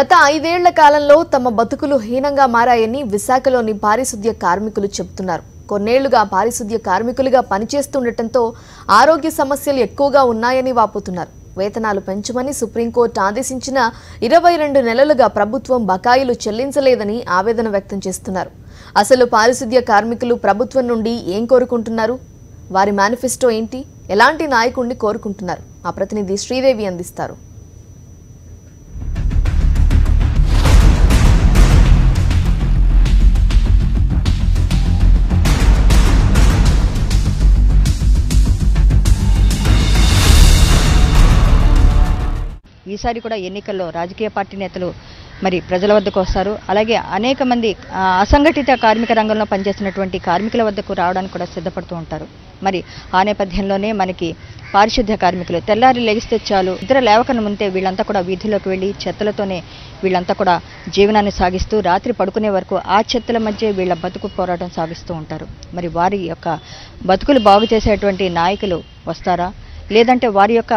గత 5 ఏళ్ల కాలంలో తమ బతుకులు హీనంగా మారాయని విశాఖలోని పారిశుద్ధ్య కార్మికులు చెబుతున్నారు. కొన్నేళ్లుగా పారిశుద్ధ్య కార్మికులుగా పనిచేస్తుండటంతో ఆరోగ్య సమస్యలు ఎక్కువగా ఉన్నాయని వాపోతున్నారు. వేతనాలు పెంచమని సుప్రీంకోర్టు ఆదేశించిన 22 నెలలుగా ప్రభుత్వం బకాయిలు చెల్లించలేదని ఆవేదన వ్యక్తం చేస్తున్నారు. అసలు పారిశుద్ధ్య కార్మికులు ప్రభుత్వం నుండి ఏం కోరుకుంటున్నారు? వారి మేనిఫెస్టో ఏంటి? ఎలాంటి నాయకుడిని కోరుకుంటున్నారు? ఆ ప్రతినిధి శ్రీదేవి అందిస్తారు. ఈసారి కూడా ఎన్నికల్లో రాజకీయ పార్టీ నేతలు మరి ప్రజల వద్దకు వస్తారు. అలాగే అనేక మంది అసంఘటిత కార్మిక రంగంలో పనిచేస్తున్నటువంటి కార్మికుల వద్దకు రావడానికి కూడా సిద్ధపడుతూ ఉంటారు. మరి ఆ నేపథ్యంలోనే మనకి పారిశుద్ధ్య కార్మికులు తెల్లారి లెగిస్తే చాలు, ఇతర లేవకను ముందే వీళ్ళంతా కూడా వీధిలోకి వెళ్ళి చెత్తలతోనే వీళ్ళంతా కూడా జీవనాన్ని సాగిస్తూ రాత్రి పడుకునే వరకు ఆ చెత్తల మధ్య వీళ్ళ బతుకు పోరాటం సాగిస్తూ ఉంటారు. మరి వారి యొక్క బతుకులు బాగు చేసేటువంటి నాయకులు వస్తారా, లేదంటే వారి యొక్క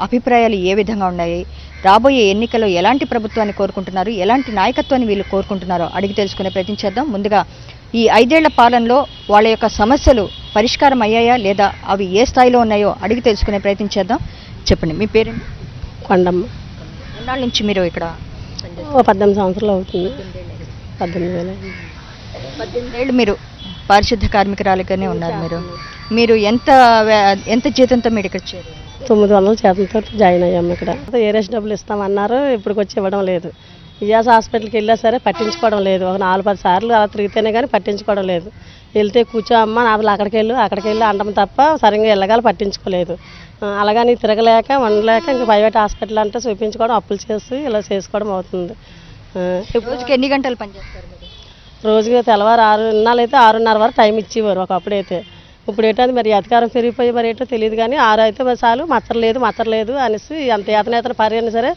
అభిప్రాయాలు ఏ విధంగా ఉన్నాయి, రాబోయే ఎన్నికల్లో ఎలాంటి ప్రభుత్వాన్ని కోరుకుంటున్నారు, ఎలాంటి నాయకత్వాన్ని వీళ్ళు కోరుకుంటున్నారో అడిగి తెలుసుకునే ప్రయత్నం చేద్దాం. ముందుగా ఈ 5 ఏళ్ల పాలనలో వాళ్ళ యొక్క సమస్యలు పరిష్కారం అయ్యాయా లేదా, అవి ఏ స్థాయిలో ఉన్నాయో అడిగి తెలుసుకునే ప్రయత్నం చేద్దాం. చెప్పండి, మీ పేరేంటి? కొండమ్మ. ఎన్నాళ్ళ నుంచి మీరు ఇక్కడ? 18 సంవత్సరాలు అవుతుంది. 18 ఏళ్ళు మీరు పారిశుద్ధ్య కార్మికురాలుగానే ఉన్నారు. మీరు ఎంత జీతంతో మీరు ఇక్కడ చేరారు? 900 జీతంతో జాయిన్ అయ్యాము. ఇక్కడ ఏరేస్ డబ్బులు ఇస్తామన్నారు, ఇప్పటికి వచ్చి ఇవ్వడం లేదు. ఇయాస్ హాస్పిటల్కి వెళ్ళా సరే పట్టించుకోవడం లేదు. ఒక 4-10 సార్లు అలా తిరిగితేనే కానీ పట్టించుకోవడం లేదు. వెళ్తే కూర్చో అమ్మ నాపలు అక్కడికి వెళ్ళి అండం తప్ప సరిగ్గా వెళ్ళగాలి పట్టించుకోలేదు. అలాగని తిరగలేక ఉండలేక ఇంకా ప్రైవేట్ హాస్పిటల్ అంటే చూపించుకోవడం, అప్పులు చేసి ఇలా చేసుకోవడం అవుతుంది. రోజుకి ఎన్ని గంటలు పనిచేస్తారు? రోజుకి తెల్లవారు 6 ఇన్నాళ్ళైతే 6:30 వరకు టైం ఇచ్చేవారు ఒకప్పుడైతే. ఇప్పుడు ఏంటంటే మరి అధికారం పెరిగిపోయి మరి ఏంటో తెలియదు కానీ 6 అయితే మరి చాలు, మచ్చరలేదు అనేసి అంత ఏతనేతను పరిగెని సరే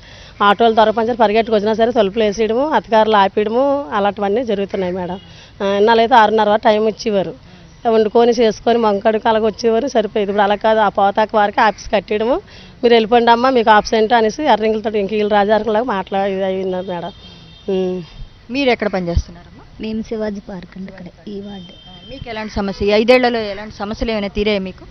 ఆటోలు దొరకపంచారు పరిగెట్టుకు వచ్చినా సరే తలుపులు వేసేయడము, అధికారులు ఆపేయడము అలాంటివన్నీ జరుగుతున్నాయి మేడం. ఇన్నాళ్ళైతే 6:30 వరకు టైం ఇచ్చేవారు, వండుకొని చేసుకొని మంకడికి అలాగ వచ్చేవారు, సరిపోయేది. ఇప్పుడు అలా కాదు, ఆ పోతాక వారికి ఆఫీస్ కట్టేయడము, మీరు వెళ్ళిపోండి అమ్మ మీకు ఆబ్సెంట్ అనేసి ఎర్రింగులతో ఇంకీళ్ళు రాజారకులాగా మాట్లాడి అయినారు మేడం. మీరు ఎక్కడ పనిచేస్తున్నారమ్మా? మేము శివాజీ పార్క్ అండి, ఇక్కడ ఈ వార్డు. మీకు ఎలాంటి సమస్య, 5 ఏళ్లలో ఎలాంటి సమస్యలు ఏమైనా తీరాయి? మీకు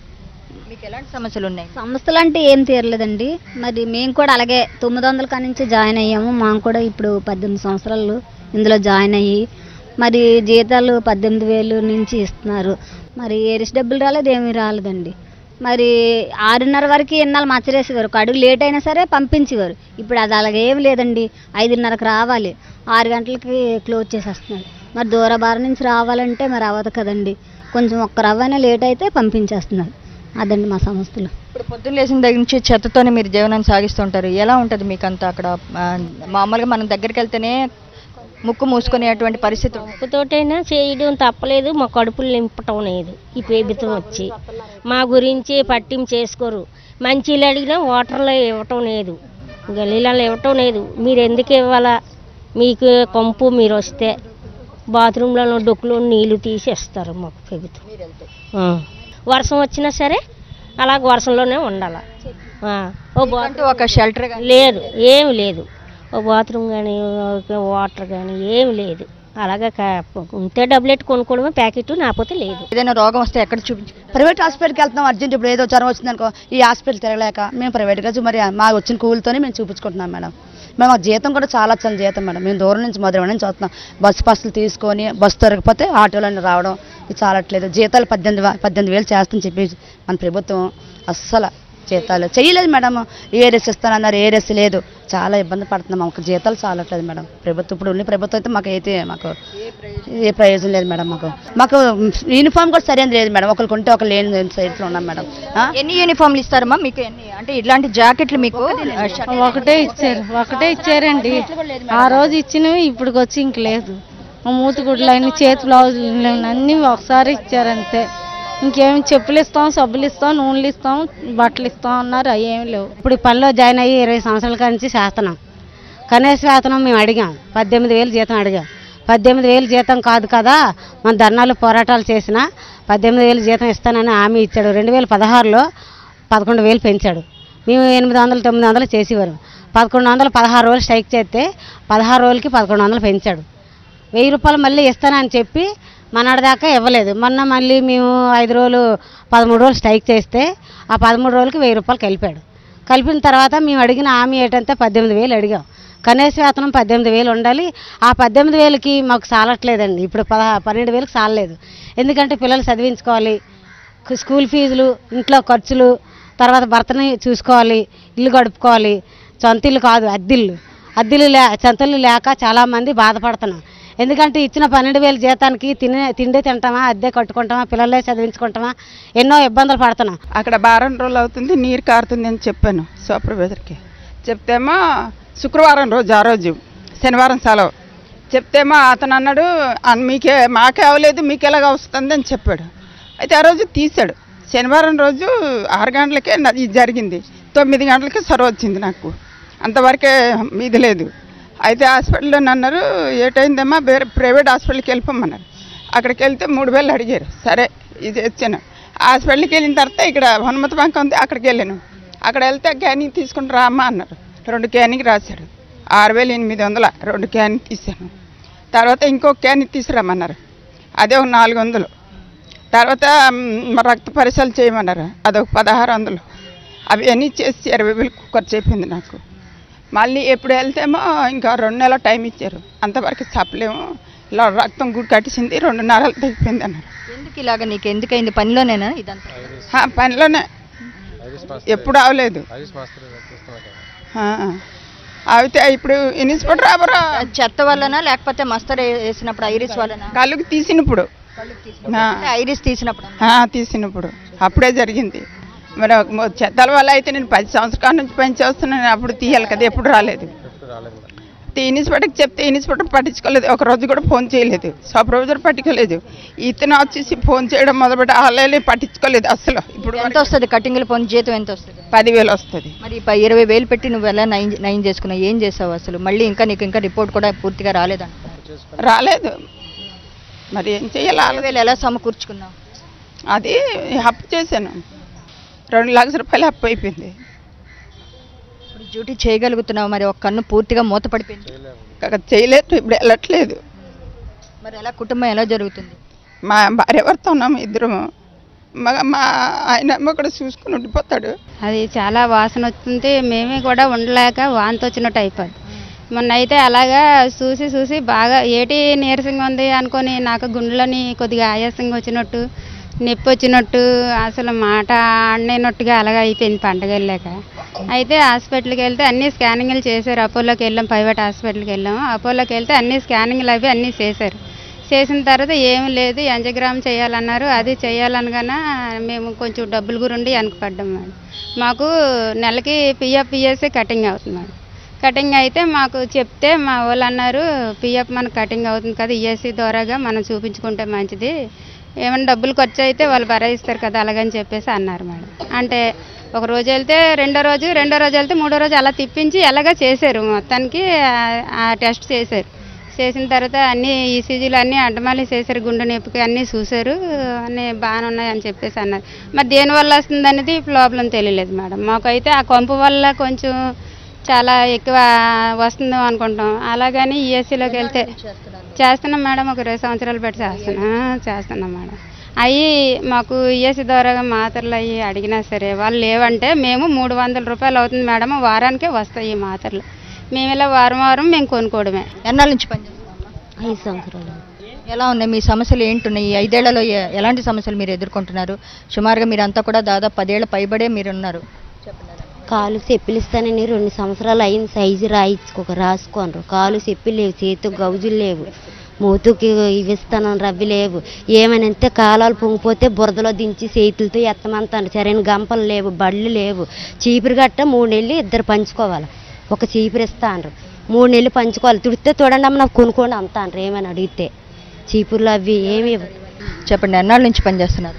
ఎలాంటి సమస్యలు ఉన్నాయి? సమస్యలు అంటే ఏం తీరలేదండి. మరి మేము కూడా అలాగే 900 కాడి నుంచి జాయిన్ అయ్యాము. మాకు కూడా ఇప్పుడు 18 సంవత్సరాలు ఇందులో జాయిన్ అయ్యి మరి జీతాలు 18,000 నుంచి ఇస్తున్నారు. మరి ఏరిస్ డబ్బులు రాలేదు, ఏమీ రాలేదండి. మరి 6:30 వరకు ఇన్నాళ్ళు మచ్చరేసేవారు, ఒక అడుగు లేట్ అయినా సరే పంపించేవారు. ఇప్పుడు అది అలాగే ఏమి లేదండి. 5:30కి రావాలి, 6 గంటలకి క్లోజ్ చేసేస్తున్నారు. మరి దూరభారం నుంచి రావాలంటే మరి అవ్వదు కదండి. కొంచెం ఒక్క రవ్వైనా లేట్ అయితే పంపించేస్తున్నారు. అదండి మా సమస్యలు. ఇప్పుడు పొద్దున్న లేచిన దగ్గర నుంచి చెత్తతోనే మీరు జీవనాన్ని సాగిస్తుంటారు. ఎలా ఉంటుంది మీకంతా అక్కడ? మామూలుగా మనం దగ్గరికి వెళ్తేనే ముక్కు మూసుకునేటువంటి పరిస్థితి. ఉప్పుతోటైనా చేయడం తప్పలేదు, మా కడుపులు నింపటం లేదు. ఈ ప్రభుత్వం వచ్చి మా గురించి పట్టింపు చేసుకోరు. మంచిలు అడిగినా వాటర్లో ఇవ్వటం లేదు, గలీలలో ఇవ్వటం లేదు. మీరు ఎందుకు ఇవ్వాలా? మీకు కంపు మీరు వస్తే బాత్రూంలో డొక్కులో నీళ్లు తీసేస్తారు మాకు ప్రభుత్వం. వర్షం వచ్చినా సరే అలాగ వర్షంలోనే ఉండాలి. ఒక షెల్టర్ లేదు, ఏమి లేదు. ఓ బాత్రూమ్ కానీ వాటర్ కానీ ఏమి లేదు. అలాగే ఉంటే డబ్బులెట్టు కొనుక్కోవడమే ప్యాకెట్, నాకపోతే లేదు. ఏదైనా రోగం వస్తే ఎక్కడ చూపించు? ప్రైవేట్ హాస్పిటల్కి వెళ్తున్నాం. అర్జెంట్ ఇప్పుడు ఏదో జ్వరం వచ్చిందనుకో, ఈ హాస్పిటల్ తిరగలేక మేము ప్రైవేట్గా మరి మా వచ్చిన కూలితోనే మేము చూపించుకుంటున్నాం మేడం. మేము జీతం కూడా చాలా జీతం మేడం. మేము దూరం నుంచి మధురవాడ నుంచి వస్తున్నాం. బస్సులు తీసుకొని బస్సు దొరకపోతే ఆటోలన్నీ రావడం ఇది చాలట్లేదు. జీతాలు 18,000 చేస్తని చెప్పి మన ప్రభుత్వం అస్సలు జీతాలు చేయలేదు మేడం. ఏరియస్ ఇస్తానన్నారు, ఏరియస్ లేదు. చాలా ఇబ్బంది పడుతున్నాం. మాకు జీతాలు చాలట్లేదు మేడం. ప్రభుత్వం ఇప్పుడు ఉన్న ప్రభుత్వం అయితే మాకు ఏ ప్రయోజనం లేదు మేడం. మాకు యూనిఫామ్ కూడా సరైనది లేదు మేడం. ఒకరికి ఉంటే ఒక లేని సైడ్లో ఉన్నాం మేడం. ఎన్ని యూనిఫామ్లు ఇస్తారమ్మా మీకు? అంటే ఇలాంటి జాకెట్లు మీకు ఒకటే ఇచ్చారండి. ఆ రోజు ఇచ్చినవి ఇప్పుడు వచ్చి ఇంక లేదు. మూతిగుడ్లు అన్ని, చేతి బ్లౌజులు అన్నీ ఒకసారి ఇచ్చారంతే. ఇంకేమి చెప్పులు ఇస్తాం, సబ్బులు ఇస్తాం, నూనెలు ఇస్తాం, బట్టలు ఇస్తాం అన్నారు. అవి ఏమి లేవు. ఇప్పుడు పనిలో జాయిన్ అయ్యి 20 సంవత్సరాల నుంచి చేస్తున్నాం. కనీస వేతనం మేము అడిగాం, 18,000 జీతం అడిగాం. 18,000 జీతం కాదు కదా, మన ధర్నాలు పోరాటాలు చేసినా 18,000 జీతం ఇస్తానని హామీ ఇచ్చాడు. 2016లో 11,000 పెంచాడు. మేము 800 900 చేసేవారు. 1100 16 రోజులు స్ట్రైక్ చేస్తే 16 రోజులకి 1100 పెంచాడు. 1000 రూపాయలు మళ్ళీ ఇస్తానని చెప్పి మనాడు దాకా ఇవ్వలేదు. మొన్న మళ్ళీ మేము 5 రోజులు 13 రోజులు స్ట్రైక్ చేస్తే ఆ 13 రోజులకి 1000 రూపాయలు కలిపాడు. కలిపిన తర్వాత మేము అడిగిన హామీ ఏంటంటే 18,000 అడిగాం. కనీస వేతనం 18,000 ఉండాలి. ఆ 18,000కి మాకు సాలట్లేదండి. ఇప్పుడు 12,000కి సాలలేదు. ఎందుకంటే పిల్లలు చదివించుకోవాలి, స్కూల్ ఫీజులు, ఇంట్లో ఖర్చులు, తర్వాత భర్తని చూసుకోవాలి, ఇల్లు గడుపుకోవాలి. సొంత ఇల్లు కాదు, అద్దిల్లు సొంతలు లేక చాలామంది బాధపడుతున్నాం. ఎందుకంటే ఇచ్చిన 12,000 జీతానికి తిండి తింటామా, అద్దె కట్టుకుంటామా, పిల్లలే చదివించుకుంటామా, ఎన్నో ఇబ్బందులు పడుతున్నాం. అక్కడ వారం రోజులు అవుతుంది, నీరు కారుతుంది అని చెప్పాను సూపర్వైజర్కి. చెప్తేమో శుక్రవారం రోజు, ఆ రోజు శనివారం సెలవు చెప్తేమో అతను అన్నాడు మాకే అవ్వలేదు, మీకు ఎలాగ వస్తుంది అని చెప్పాడు. అయితే ఆ రోజు తీశాడు. శనివారం రోజు 6 గంటలకే ఇది జరిగింది. 9 గంటలకే సర్వ్ వచ్చింది నాకు. అంతవరకే ఇది లేదు. అయితే హాస్పిటల్లో అన్నారు ఏటైందమ్మా వేరే ప్రైవేట్ హాస్పిటల్కి వెళ్ళిపోమన్నారు. అక్కడికి వెళ్తే 3,000 అడిగారు. సరే ఇది వచ్చాను. హాస్పిటల్కి వెళ్ళిన తర్వాత ఇక్కడ హనుమత బంక ఉంది, అక్కడికి వెళ్ళాను. అక్కడ వెళ్తే క్యానింగ్ తీసుకుని రా అమ్మా అన్నారు. 2 క్యానింగ్ రాశాడు. 6,800 2 క్యానింగ్ తీసాను. తర్వాత ఇంకొక క్యానింగ్ తీసుకురామన్నారు. అదే ఒక 400. తర్వాత రక్త పరీక్షలు చేయమన్నారు. అదొక 1,600. అవి అన్నీ చేసి 20,000 ఖర్చు అయిపోయింది నాకు. మళ్ళీ ఎప్పుడు వెళ్తేమో ఇంకా 2 నెలల టైం ఇచ్చారు. అంతవరకు చెప్పలేము. ఇలా రక్తం గుడి కట్టించింది, 2 నరాలు తెగిపోయింది అన్నారు. ఎందుకు ఇలాగ నీకు ఎందుకైంది? పనిలోనేనా ఇదంతా? పనిలోనే, ఎప్పుడు అవలేదు. అయితే ఇప్పుడు ఇన్స్పెక్టర్ రాబరా చెత్త వల్లనా లేకపోతే మస్తర్ వేసినప్పుడు ఐరిస్ వల్లనా? కళ్ళుకి తీసినప్పుడు, ఐరిస్ తీసినప్పుడు అప్పుడే జరిగింది. మరి చెత్తల వల్ల అయితే నేను 10 సంవత్సరాల నుంచి పని చేస్తున్నాను. అప్పుడు తీయాలి కదా, ఎప్పుడు రాలేదు. ఇన్స్పెక్టర్కి చెప్తే ఇన్స్పెక్టర్ పట్టించుకోలేదు. ఒక రోజు కూడా ఫోన్ చేయలేదు. సూపర్వైజర్ పట్టించుకోలేదు. ఇతను వచ్చేసి ఫోన్ చేయడం మొదలుపెట్టి వాళ్ళే పట్టించుకోలేదు అసలు. ఇప్పుడు ఎంత వస్తుంది కటింగ్లు పని జీతం ఎంత వస్తుంది? 10,000 వస్తుంది. మరి 20,000 పెట్టి నువ్వు ఎలా నయం చేసుకున్నావు? ఏం చేసావు అసలు? మళ్ళీ నీకు ఇంకా రిపోర్ట్ కూడా పూర్తిగా రాలేదంట. రాలేదు. మరి ఏం చేయాలి? 20,000 ఎలా సమకూర్చుకున్నావు? అది అప్పు చేశాను. 2 లక్షల రూపాయలు అప్పు అయిపోయింది. ఇప్పుడు డ్యూటీ చేయగలుగుతున్నావు? మరి ఒక కన్ను పూర్తిగా మూతపడిపోయింది. చేయలేదు, ఇప్పుడు వెళ్ళట్లేదు. మరి ఎలా కుటుంబం ఎలా జరుగుతుంది? మా భార్య భర్త ఉన్నాము ఇద్దరము. మా ఆయన కూడా చూసుకుని ఉండిపోతాడు. అది చాలా వాసన వస్తుంది. మేమే కూడా ఉండలేక వాంతి వచ్చినట్టు అయిపోద్ది. మొన్న అయితే అలాగా చూసి బాగా ఏటి నీరసంగా ఉంది అనుకొని నాకు గుండెలని కొద్దిగా ఆయాసంగా వచ్చినట్టు, నొప్పి వచ్చినట్టు, అసలు మాట ఆడినట్టుగా అలాగా అయిపోయింది పండగ వెళ్ళాక. అయితే హాస్పిటల్కి వెళ్తే అన్ని స్కానింగ్లు చేశారు. అపోలోకి వెళ్ళాం, ప్రైవేట్ హాస్పిటల్కి వెళ్ళాము. అపోలోకి వెళ్తే అన్ని స్కానింగ్లు అవి అన్నీ చేశారు. చేసిన తర్వాత ఏమి లేదు, యాంజియోగ్రామ్ చేయాలన్నారు. అది చేయాలనగానే మేము కొంచెం డబ్బులు గురుండి వెనకపడ్డాం మేడం. మాకు నెలకి పిఎఫ్ కటింగ్ అవుతుంది మేడం. కటింగ్ అయితే మాకు చెప్తే మా వాళ్ళు అన్నారు పిఎఫ్ మనకు కటింగ్ అవుతుంది కదా, ఈఎస్సీ ద్వారాగా మనం చూపించుకుంటే మంచిది, ఏమైనా డబ్బులు ఖర్చు అయితే వాళ్ళు భరాయిస్తారు కదా అలాగని చెప్పేసి అన్నారు మేడం. అంటే ఒక రోజు వెళ్తే రెండో రోజు వెళ్తే మూడో రోజు అలా తిప్పించి ఎలాగా చేశారు. మొత్తానికి ఆ టెస్ట్ చేశారు. చేసిన తర్వాత అన్నీ ఈసీజీలు అన్నీ అడ్డమాలి చేశారు. గుండె నొప్పికి అన్నీ చూశారు, అన్నీ బాగానే ఉన్నాయని చెప్పేసి అన్నారు. మరి దేనివల్ల వస్తుంది అనేది ప్రాబ్లం తెలియలేదు మేడం. మాకైతే ఆ కొంపు వల్ల కొంచెం చాలా ఎక్కువ వస్తుందో అనుకుంటాం. అలాగని ఈఎస్సీలోకి వెళ్తే చేస్తున్నాం మేడం. ఒక 20 సంవత్సరాలు పెట్టి చేస్తున్నాం మేడం. అవి మాకు ఈఎస్సీ ద్వారా మాత్రలు అవి అడిగినా సరే వాళ్ళు లేవంటే మేము 300 రూపాయలు అవుతుంది మేడం, వారానికే వస్తాయి ఈ మాత్రలు. మేము ఇలా వారం మేము కొనుక్కోవడమే. ఎన్నాళ్ళ నుంచి పనిచేస్తున్నాం? 5 సంవత్సరాలు. ఎలా ఉన్నాయి మీ సమస్యలు? ఏంటున్నాయి ఈ 5 ఏళ్లలో? ఎలాంటి సమస్యలు మీరు ఎదుర్కొంటున్నారు? సుమారుగా మీరంతా కూడా దాదాపు 10 ఏళ్ల పైబడే మీరున్నారు. కాలు చెప్పులు ఇస్తానని 2 సంవత్సరాలు అయింది. సైజు రాసుకోనరు. కాలు చెప్పులు లేవు, చేతికి గౌజులు లేవు, మూతుకి ఇవి ఇస్తాను రవ్వి లేవు. ఏమనంటే కాలాలు పొంగిపోతే బురదలో దించి చేతులతో ఎత్తమంటారు. సరైన గంపలు లేవు, బళ్ళు లేవు. చీపురు గట్ట 3 నెలలు ఇద్దరు పంచుకోవాలి. ఒక చీపురు ఇస్తాను, 3 నెలలు పంచుకోవాలి. తుడితే చూడండి అమ్మ నాకు కొనుక్కోండి అమ్ముతాను ఏమని అడిగితే. చీపుర్లు అవి ఏమి. చెప్పండి, ఎన్నాళ్ళ నుంచి పనిచేస్తున్నారు?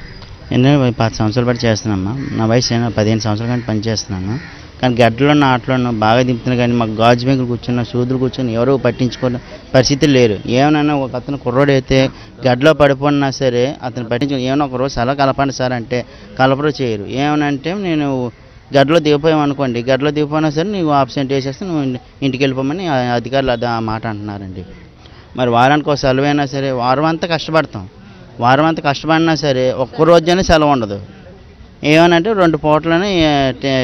నేను 10 సంవత్సరాలు బట్టి చేస్తున్నామ్మా. నా వయసు 15 సంవత్సరాల కంటే పనిచేస్తున్నాను. కానీ గడ్డలో ఆటలో బాగా దింపుతున్నాను. కానీ మాకు గాజు బెంకులు కూర్చున్న సూదులు కూర్చొని ఎవరో పట్టించుకునే పరిస్థితులు లేరు. ఏమన్నా ఒక అతను కుర్రోడు అయితే గడ్డలో పడిపోయినా సరే అతను పట్టించుకుని ఏమైనా ఒక రోజు అలా కలపండి సార్ అంటే కలపరు చేయరు. ఏమనంటే నేను గడ్డలో దిగిపోయామనుకోండి, గడ్డలో దిగిపోయినా సరే నీకు ఆబ్సెంట్ వేసేస్తే నువ్వు ఇంటికి వెళ్ళిపోమని అధికారులు అది ఆ మాట అంటున్నారండి. మరి వారానికి ఒక సెలవు అయినా సరే వారం అంతా కష్టపడతాం, వారం అంతా కష్టపడినా సరే ఒక్కరోజైనా సెలవు ఉండదు. ఏమనంటే 2 పూటలని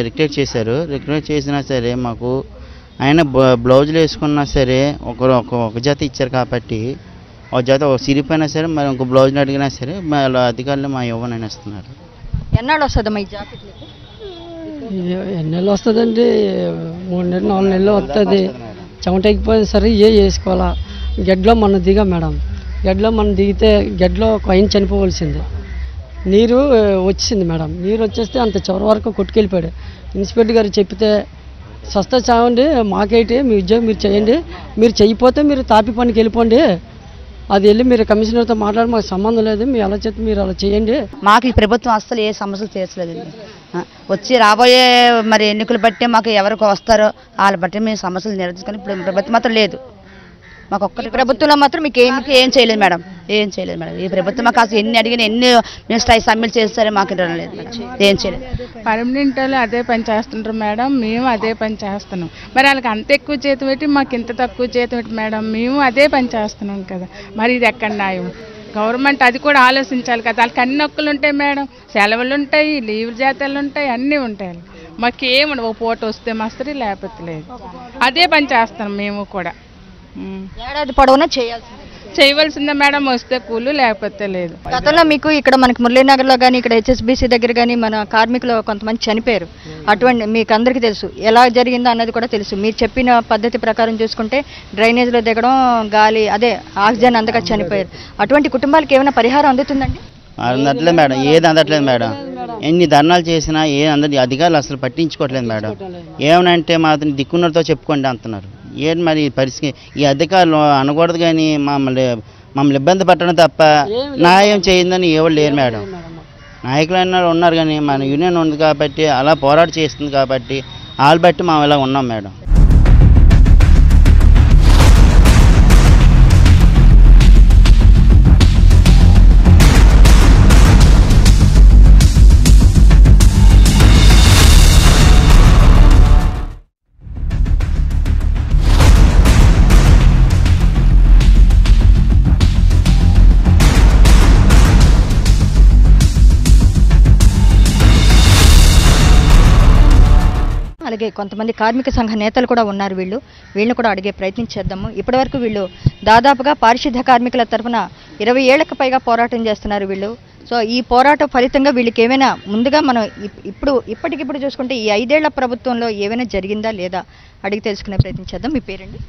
రిక్వెస్ట్ చేశారు. రిక్వెస్ట్ చేసినా సరే మాకు ఆయన బ్లౌజులు వేసుకున్నా సరే ఒక జత ఇచ్చారు కాబట్టి ఒక జత సిరిపోయినా సరే మరి ఇంకో బ్లౌజ్ని అడిగినా సరే అధికారులు మా ఇవ్వనని ఇస్తున్నారు. ఎన్నాళ్ళు వస్తుందమ్మా ఈ జాకెట్? ఎన్ని నెలలు వస్తుందండి? 3 నెలలు 4 నెలలు వస్తుంది. చెమటెక్కిపోయినా సరే వేసుకోవాలా. గడ్డలో మనం దిగా మేడం, గడ్డలో మనం దిగితే గడ్డలో కొయ్యం చనిపోవలసిందే. నీరు వచ్చింది మేడం, నీరు వచ్చేస్తే అంత చివరి వరకు కొట్టుకెళ్ళిపోయాడు. ఇన్స్పెక్టర్ గారు చెప్తే సస్తా చావండి, మాకేంటి మీ ఉద్యోగం మీరు చేయండి, మీరు చెయ్యిపోతే మీరు తాపి పనికి వెళ్ళిపోండి, అది వెళ్ళి మీరు కమిషనర్తో మాట్లాడి మాకు సంబంధం లేదు, మీరు ఎలా చేస్తే మీరు అలా చేయండి. మాకు ఈ ప్రభుత్వం అస్సలు ఏ సమస్యలు తీర్చలేదండి. వచ్చి రాబోయే మరి ఎన్నికలు బట్టి మాకు ఎవరికి వస్తారో వాళ్ళ బట్టి మేము సమస్యలు నిర్వహించుకొని ఇప్పుడు ప్రభుత్వం మాత్రం లేదు. మాకు ఒక్కటి ప్రభుత్వంలో మాత్రం మీకు ఏం చేయలేదు మేడం, ఏం చేయలేదు మేడం. ఈ ప్రభుత్వం మాకు అసలు ఎన్ని అడిగినా ఎన్ని మేము సమ్మెలు చేస్తారో మాకు లేదు మేడం, ఏం చేయలేదు. పర్మనెంట్ వాళ్ళు అదే పని చేస్తుంటారు మేడం, మేము అదే పని చేస్తున్నాం. మరి వాళ్ళకి అంత ఎక్కువ జీతం పెట్టి మాకు ఇంత తక్కువ జీతం పెట్టి మేడం, మేము అదే పని చేస్తున్నాం కదా, మరి ఇది ఎక్కడ న్యాయం? గవర్నమెంట్ అది కూడా ఆలోచించాలి కదా. వాళ్ళకి అన్ని హక్కులు ఉంటాయి మేడం, సెలవులు ఉంటాయి, లీవ్ జాతరలు ఉంటాయి, అన్నీ ఉంటాయి. మాకేమండి ఒక పూట వస్తే మస్తరి లేకపోతే లేదు, అదే పని చేస్తున్నాం మేము కూడా. ఏడాది పొడవునా చేయవలసిందే మేడం, వస్తే కూలు లేకపోతే లేదు. గతంలో మీకు ఇక్కడ మనకి మురళీనగర్లో కానీ ఇక్కడ HSBC దగ్గర కానీ మన కార్మికులు కొంతమంది చనిపోయారు. అటువంటి మీకు అందరికీ తెలుసు, ఎలా జరిగిందో అన్నది కూడా తెలుసు. మీరు చెప్పిన పద్ధతి ప్రకారం చూసుకుంటే డ్రైనేజ్లో దిగడం, గాలి అదే ఆక్సిజన్ అందక చనిపోయారు. అటువంటి కుటుంబాలకు ఏమైనా పరిహారం అందుతుందండి? అందట్లేదు మేడం, ఏది అందట్లేదు మేడం. ఎన్ని ధర్నాలు చేసినా అందరి అధికారులు అసలు పట్టించుకోవట్లేదు మేడం. ఏమనంటే మాత్రం దిక్కున్నతో చెప్పుకోండి అంటున్నారు. ఏంటి మరి పరిస్థితి? ఈ అధికారులు అనకూడదు కానీ మమ్మల్ని ఇబ్బంది పెట్టడం తప్ప న్యాయం చేయిందని ఎవరు లేరు మేడం. నాయకులు ఉన్నారు కానీ మన యూనియన్ ఉంది కాబట్టి అలా పోరాట చేస్తుంది కాబట్టి వాళ్ళు బట్టి మేము ఇలా ఉన్నాం మేడం. అలాగే కొంతమంది కార్మిక సంఘ నేతలు కూడా ఉన్నారు. వీళ్ళని కూడా అడిగే ప్రయత్నం చేద్దాము. ఇప్పటివరకు వీళ్ళు దాదాపుగా పారిశుద్ధ్య కార్మికుల తరఫున 20 ఏళ్లకు పైగా పోరాటం చేస్తున్నారు వీళ్ళు. సో ఈ పోరాట ఫలితంగా వీళ్ళకి ఏమైనా ముందుగా మనం ఇప్పటికిప్పుడు చూసుకుంటే ఈ 5 ఏళ్ల ప్రభుత్వంలో ఏమైనా జరిగిందా లేదా అడిగి తెలుసుకునే ప్రయత్నం చేద్దాం. మీ పేరండి?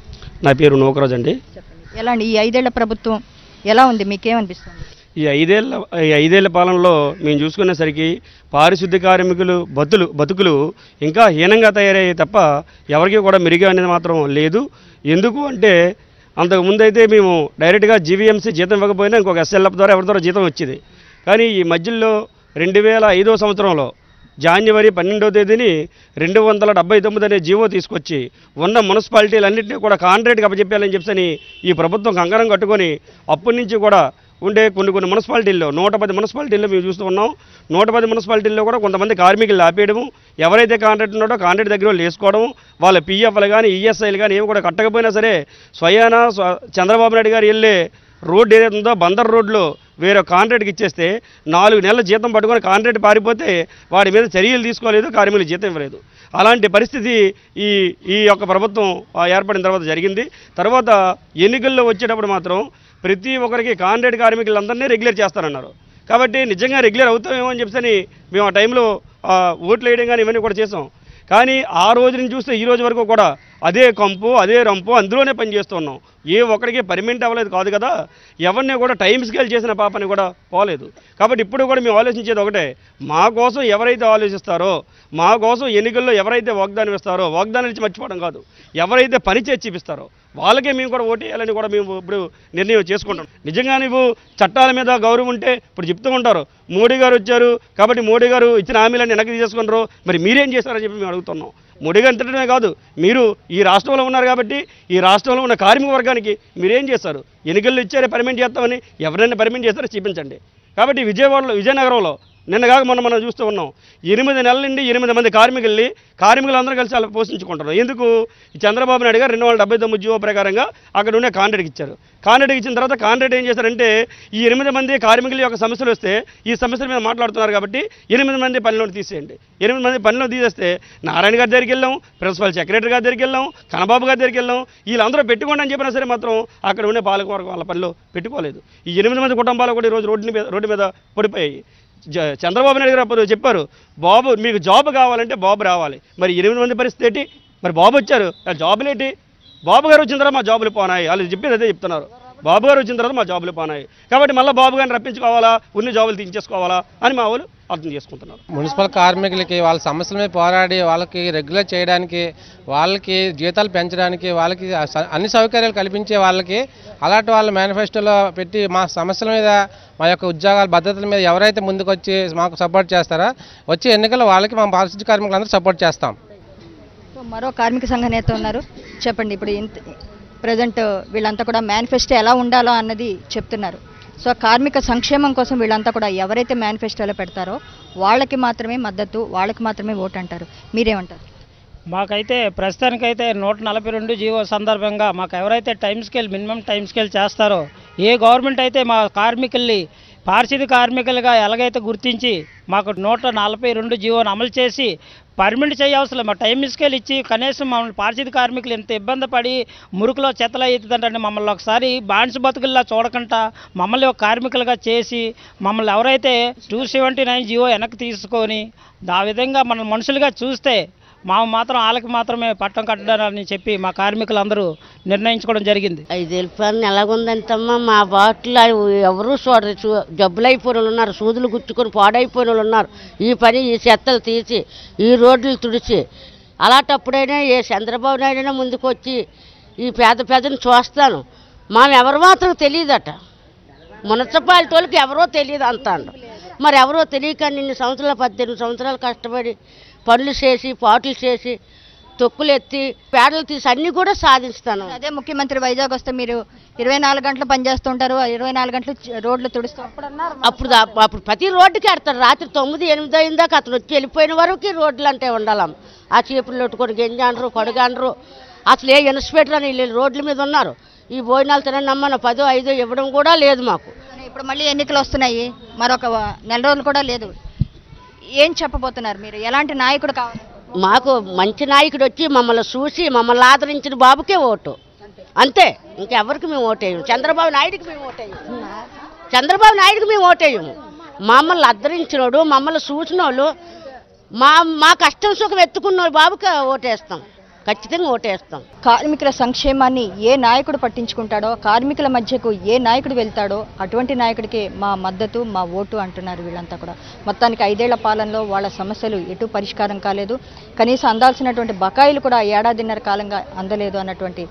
నా పేరు నూకరాజు అండి. ఎలా అండి ఈ 5 ఏళ్ల ప్రభుత్వం ఎలా ఉంది, మీకేమనిపిస్తుంది? ఈ 5 ఏళ్ల పాలనలో మేము చూసుకునేసరికి పారిశుద్ధ్య కార్మికులు బతుకులు ఇంకా హీనంగా తయారయ్యాయి తప్ప ఎవరికి కూడా మెరుగు అనేది మాత్రం లేదు. ఎందుకు అంటే అంతకుముందు అయితే మేము డైరెక్ట్గా GVMC జీతం ఇవ్వకపోయినా ఇంకొక SLF ద్వారా ఎవరి ద్వారా జీతం వచ్చేది. కానీ ఈ మధ్యలో 2005వ సంవత్సరంలో జనవరి 12వ తేదీని 279 అనే జీవో తీసుకొచ్చి ఉన్న మున్సిపాలిటీలన్నింటినీ కూడా కాంట్రాక్ట్కి అప్పచెప్పాలని చెప్పని ఈ ప్రభుత్వం కంకణం కట్టుకొని అప్పటి నుంచి కూడా ఉండే కొన్ని మున్సిపాలిటీల్లో 110 మున్సిపాలిటీల్లో మేము చూస్తూ ఉన్నాం. 110 మున్సిపాలిటీల్లో కూడా కొంతమంది కార్మికులు ఆపేయడము, ఎవరైతే కాంట్రాక్ట్ ఉన్నాడో కాంట్రాక్ట్ దగ్గర వేసుకోవడం, వాళ్ళ PFలు కానీ ESIలు కానీ ఏమి కూడా కట్టకపోయినా సరే స్వయాన చంద్రబాబు నాయుడు గారు వెళ్ళే రోడ్డు ఏదైతే ఉందో బందర్ రోడ్లో వేరే కాంట్రాక్ట్కి ఇచ్చేస్తే 4 నెలల జీతం పట్టుకొని కాంట్రాక్ట్ పారిపోతే వాడి మీద చర్యలు తీసుకోలేదు, కార్మికులు జీతం ఇవ్వలేదు. అలాంటి పరిస్థితి ఈ యొక్క ప్రభుత్వం ఏర్పడిన తర్వాత జరిగింది. తర్వాత ఎన్నికల్లో వచ్చేటప్పుడు మాత్రం ప్రతి ఒక్కరికి కాంట్రాక్ట్ కార్మికులందరినీ రెగ్యులర్ చేస్తారన్నారు. కాబట్టి నిజంగా రెగ్యులర్ అవుతామేమో అని చెప్పని మేము ఆ టైంలో ఓట్లు వేయడం కానీ ఇవన్నీ కూడా చేసాం. కానీ ఆ రోజు నుంచి చూస్తే ఈ రోజు వరకు కూడా అదే కంపు అదే రంపు అందులోనే పనిచేస్తున్నాం. ఏ ఒక్కడికి పర్మనెంట్ అవ్వలేదు కాదు కదా, ఎవరిని కూడా టైం స్కేల్ చేసిన పాపని కూడా పోలేదు. కాబట్టి ఇప్పుడు కూడా మేము ఆలోచించేది ఒకటే, మా కోసం ఎవరైతే ఆలోచిస్తారో, మా కోసం ఎన్నికల్లో ఎవరైతే వాగ్దానం ఇస్తారో, వాగ్దానం ఇచ్చి మర్చిపోవడం కాదు, ఎవరైతే పని చేసి చూపిస్తారో వాళ్ళకే మేము కూడా ఓటు వేయాలని కూడా మేము ఇప్పుడు నిర్ణయం చేసుకుంటాం. నిజంగా నువ్వు చట్టాల మీద గౌరవం ఉంటే ఇప్పుడు చెప్తూ ఉంటారు మోడీ గారు వచ్చారు కాబట్టి మోడీ గారు ఇచ్చిన హామీలన్నీ వెనక్కి తీసుకుంటారు, మరి మీరేం చేస్తారని చెప్పి మేము అడుగుతున్నాం. మోడీ గారు తిట్టడమే కాదు, మీరు ఈ రాష్ట్రంలో ఉన్నారు కాబట్టి ఈ రాష్ట్రంలో ఉన్న కార్మిక వర్గానికి మీరేం చేస్తారు? ఎన్నికల్లో ఇచ్చారే పర్మనెంట్ చేస్తామని, ఎవరైనా పర్మనెంట్ చేస్తారో చూపించండి. కాబట్టి విజయనగరంలో నిన్నగాక మనం చూస్తూ ఉన్నాం 8 నెలల నుండి 8 మంది కార్మికులందరూ కలిసి వాళ్ళు పోషించుకుంటున్నారు. ఎందుకు? ఈ చంద్రబాబు నాయుడు గారు 279 జీవో ప్రకారంగా అక్కడ ఉండే కాంట్రాక్ట్ ఇచ్చారు. కాంట్రాక్ట్ ఇచ్చిన తర్వాత కాంట్రాక్ట్ ఏం చేశారంటే ఈ 8 మంది కార్మికుల యొక్క సమస్యలు వస్తే ఈ సమస్యల మీద మాట్లాడుతున్నారు కాబట్టి 8 మంది పనిలోకి తీసేయండి. 8 మంది పనిలో తీసేస్తే నారాయణ గారి దగ్గరికి వెళ్ళాం, ప్రిన్సిపల్ సెక్రటరీ గారి దగ్గరికి వెళ్ళాం, కనబాబు గారి దగ్గరికి వెళ్ళాం. వీళ్ళందరూ పెట్టుకోండి అని చెప్పినా సరే మాత్రం అక్కడ ఉండే పాలకవర్గం వాళ్ళ పనిలో పెట్టుకోలేదు. ఈ 8 మంది కుటుంబాలు కూడా ఈరోజు రోడ్డు మీద పడిపోయాయి. చంద్రబాబు నాయుడు గారు చెప్పారు, బాబు మీకు జాబ్ కావాలంటే బాబు రావాలి. మరి 8 మంది పరిస్థితి ఏంటి? మరి బాబు వచ్చారు, జాబులేంటి? బాబు గారు వచ్చిన తర్వాత మా జాబులు పోనాయి. వాళ్ళు చెప్పేది అదే చెప్తున్నారు, బాబు గారు వచ్చిన తర్వాత మా జాబులు పోనాయి. కాబట్టి మళ్ళీ బాబు గారిని రప్పించుకోవాలా, ఉన్న జాబులు తీయించేసుకోవాలా అని మా వాళ్ళు అర్థం చేసుకుంటున్నారు. మున్సిపల్ కార్మికులకి వాళ్ళ సమస్యల మీద పోరాడి వాళ్ళకి రెగ్యులర్ చేయడానికి, వాళ్ళకి జీతాలు పెంచడానికి, వాళ్ళకి అన్ని సౌకర్యాలు కల్పించే వాళ్ళకి అలాంటి వాళ్ళ మేనిఫెస్టోలో పెట్టి మా సమస్యల మీద, మా యొక్క ఉద్యోగాల భద్రతల మీద ఎవరైతే ముందుకొచ్చి మాకు సపోర్ట్ చేస్తారో వచ్చే ఎన్నికల్లో వాళ్ళకి మా పారిశుద్ధ్య కార్మికులందరూ సపోర్ట్ చేస్తాం. మరో కార్మిక సంఘ నేత ఉన్నారు, చెప్పండి. ఇప్పుడు ప్రజెంట్ వీళ్ళంతా కూడా మేనిఫెస్టో ఎలా ఉండాలో అన్నది చెప్తున్నారు. సో కార్మిక సంక్షేమం కోసం వీళ్ళంతా కూడా ఎవరైతే మేనిఫెస్టోలో పెడతారో వాళ్ళకి మాత్రమే మద్దతు, వాళ్ళకి మాత్రమే ఓటు అంటారు. మీరేమంటారు? మాకైతే ప్రస్తుతానికైతే 142 జీవో సందర్భంగా మాకు ఎవరైతే మినిమం టైం స్కేల్ చేస్తారో, ఏ గవర్నమెంట్ అయితే మా కార్మికుల్ని పారిశుద్ధ్య కార్మికులుగా ఎలాగైతే గుర్తించి మాకు 142 జీవోను అమలు చేసి పర్మిట్ చేయవసరం మా టైం స్కేల్ ఇచ్చి కనీసం మమ్మల్ని పారిశుద్ధ్య కార్మికులు ఎంత ఇబ్బంది పడి మురుకులో చెత్తలా ఎత్తుతుంటే మమ్మల్ని ఒకసారి బానిస బతుకుల్లా చూడకుండా మమ్మల్ని ఒక కార్మికులుగా చేసి మమ్మల్ని ఎవరైతే 279 జీవో వెనక్కి తీసుకొని ఆ విధంగా మన మనుషులుగా చూస్తే మాత్రం వాళ్ళకి మాత్రమే పట్టం కట్టడాలని చెప్పి మా కార్మికులందరూ నిర్ణయించుకోవడం జరిగింది. 5 రూపాయలు ఎలాగుందంటమ్మా, మా బాటిల్ ఎవరూ చూడరు. జబ్బులు అయిపోయిన వాళ్ళు ఉన్నారు, సూదులు గుచ్చుకొని పాడైపోయిన వాళ్ళు ఉన్నారు. ఈ చెత్తలు తీసి ఈ రోడ్లు తుడిచి అలాంటప్పుడైనా ఏ చంద్రబాబు నాయుడైనా ముందుకు వచ్చి ఈ పేదని చూస్తాను. ఎవరు మాత్రం తెలియదట, మున్సిపాలిటీ వాళ్ళకి ఎవరో తెలియదు అంటాడు. మరి ఎవరో తెలియక నిన్ను 18 సంవత్సరాలు కష్టపడి పనులు చేసి పాటలు చేసి తొక్కులు ఎత్తి పేడలు తీసి అన్నీ కూడా సాధిస్తాను. అదే ముఖ్యమంత్రి వైజాగ్ వస్తే మీరు 24 గంటలు పనిచేస్తుంటారు, 24 గంటలు రోడ్లు తుడుస్తూ అప్పుడు ప్రతి రోడ్డుకి ఆడతారు. రాత్రి 9, 8 అయిందాక అతను వచ్చి వెళ్ళిపోయిన వరకు రోడ్లు అంటే ఉండాలి. ఆ చీపులు కొట్టుకొని గెంజాండ్రు కొడగాండ్రు, అసలు ఏ ఇన్స్పెక్టర్ అని వీళ్ళు రోడ్ల మీద ఉన్నారు. ఈ భోజనాలు తినమ్మన్న 10, 5 ఇవ్వడం కూడా లేదు మాకు. ఇప్పుడు మళ్ళీ ఎన్నికలు వస్తున్నాయి, మరొక నెల రోజులు కూడా లేదు. ఏం చెప్పబోతున్నారు మీరు? ఎలాంటి నాయకుడు కావాలి? మాకు మంచి నాయకుడు వచ్చి మమ్మల్ని చూసి మమ్మల్ని ఆదరించిన బాబుకే ఓటు, అంతే. ఇంకెవరికి మేము ఓటేయము. చంద్రబాబు నాయుడికి మేము ఓటేయము. మమ్మల్ని ఆదరించినోడు, మమ్మల్ని చూసినోళ్ళు, మా కష్టం సుఖం ఎత్తుకున్నోడు బాబుకే ఓటేస్తాం, ఖచ్చితంగా ఓటేస్తాం. కార్మికుల సంక్షేమాన్ని ఏ నాయకుడు పట్టించుకుంటాడో, కార్మికుల మధ్యకు ఏ నాయకుడు వెళ్తాడో అటువంటి నాయకుడికి మా మద్దతు, మా ఓటు అంటున్నారు వీళ్ళంతా కూడా. మొత్తానికి 5 ఏళ్ల పాలనలో వాళ్ళ సమస్యలు ఎటు పరిష్కారం కాలేదు, కనీసం అందాల్సినటువంటి బకాయిలు కూడా 1.5 కాలంగా అందలేదు అన్నటువంటి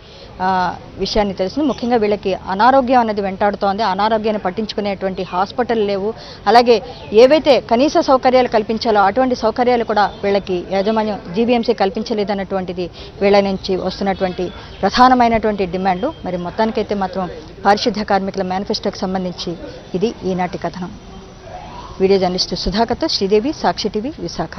విషయాన్ని తెలిసింది. ముఖ్యంగా వీళ్ళకి అనారోగ్యం అనేది వెంటాడుతోంది. అనారోగ్యాన్ని పట్టించుకునేటువంటి హాస్పిటల్ లేవు. అలాగే ఏవైతే కనీస సౌకర్యాలు కల్పించాలో అటువంటి సౌకర్యాలు కూడా వీళ్ళకి యాజమాన్యం జీవీఎంసీ కల్పించలేదన్నటువంటిది వీళ్ళ నుంచి వస్తున్నటువంటి ప్రధానమైనటువంటి డిమాండ్. మరి మొత్తానికైతే మాత్రం పారిశుద్ధ్య కార్మికుల మేనిఫెస్టోకి సంబంధించి ఇది ఈనాటి కథనం. వీడియో జర్నలిస్టు సుధాకర్తో శ్రీదేవి, సాక్షి టీవీ, విశాఖ.